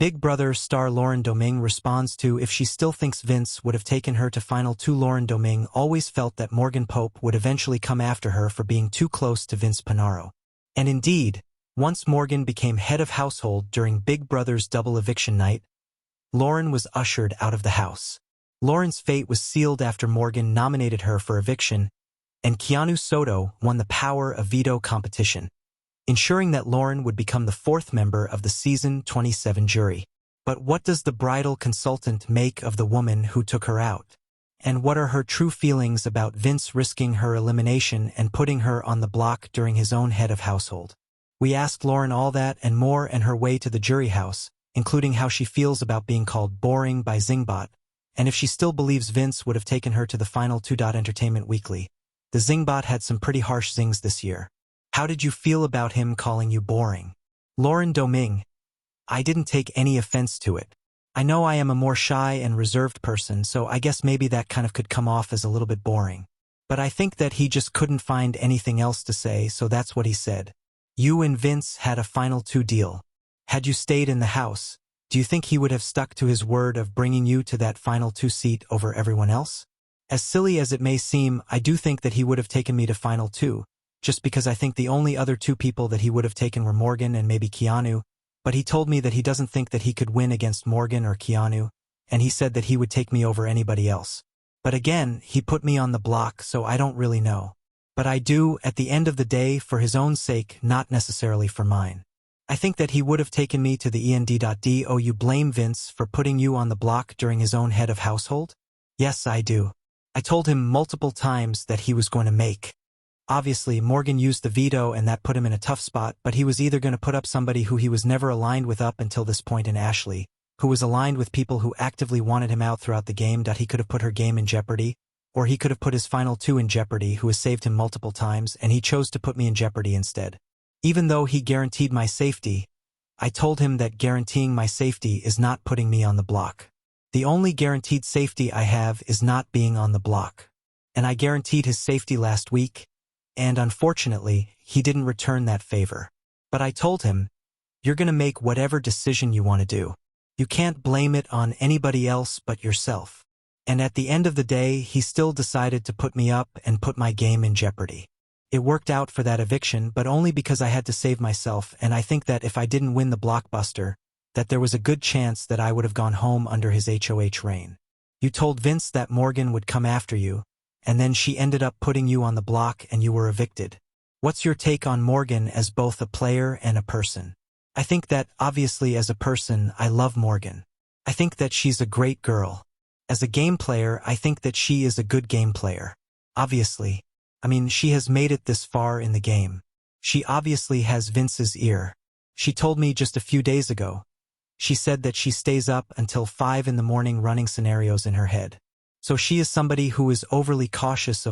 Big Brother star Lauren Domingue responds to if she still thinks Vince would have taken her to Final 2. Lauren Domingue always felt that Morgan Pope would eventually come after her for being too close to Vince Pinaro. And indeed, once Morgan became head of household during Big Brother's double eviction night, Lauren was ushered out of the house. Lauren's fate was sealed after Morgan nominated her for eviction, and Keanu Soto won the power of veto competition, ensuring that Lauren would become the fourth member of the season 27 jury. But what does the bridal consultant make of the woman who took her out? And what are her true feelings about Vince risking her elimination and putting her on the block during his own head of household? We asked Lauren all that and more on her way to the jury house, including how she feels about being called boring by Zingbot, and if she still believes Vince would have taken her to the Final 2. Entertainment Weekly. The Zingbot had some pretty harsh zings this year. How did you feel about him calling you boring? Lauren Domingue: I didn't take any offense to it. I know I am a more shy and reserved person, so I guess maybe that kind of could come off as a little bit boring. But I think that he just couldn't find anything else to say, so that's what he said. You and Vince had a Final 2 deal. Had you stayed in the house, do you think he would have stuck to his word of bringing you to that Final 2 seat over everyone else? As silly as it may seem, I do think that he would have taken me to Final 2, just because I think the only other two people that he would have taken were Morgan and maybe Keanu, but he told me that he doesn't think that he could win against Morgan or Keanu, and he said that he would take me over anybody else. But again, he put me on the block, so I don't really know. But I do, at the end of the day, for his own sake, not necessarily for mine. I think that he would have taken me to the end. You blame Vince for putting you on the block during his own head of household? Yes, I do. I told him multiple times that he was going to make. Obviously, Morgan used the veto and that put him in a tough spot, but he was either going to put up somebody who he was never aligned with up until this point in Ashley, who was aligned with people who actively wanted him out throughout the game. He could have put her game in jeopardy, or he could have put his Final 2 in jeopardy, who has saved him multiple times, and he chose to put me in jeopardy instead. Even though he guaranteed my safety, I told him that guaranteeing my safety is not putting me on the block. The only guaranteed safety I have is not being on the block. And I guaranteed his safety last week, and unfortunately, he didn't return that favor. But I told him, you're going to make whatever decision you want to do. You can't blame it on anybody else but yourself. And at the end of the day, he still decided to put me up and put my game in jeopardy. It worked out for that eviction, but only because I had to save myself, and I think that if I didn't win the blockbuster, that there was a good chance that I would have gone home under his HOH reign. You told Vince that Morgan would come after you, and then she ended up putting you on the block and you were evicted. What's your take on Morgan as both a player and a person? I think that, obviously as a person, I love Morgan. I think that she's a great girl. As a game player, I think that she is a good game player. Obviously. I mean, she has made it this far in the game. She obviously has Vince's ear. She told me just a few days ago. She said that she stays up until 5 in the morning running scenarios in her head. So she is somebody who is overly cautious of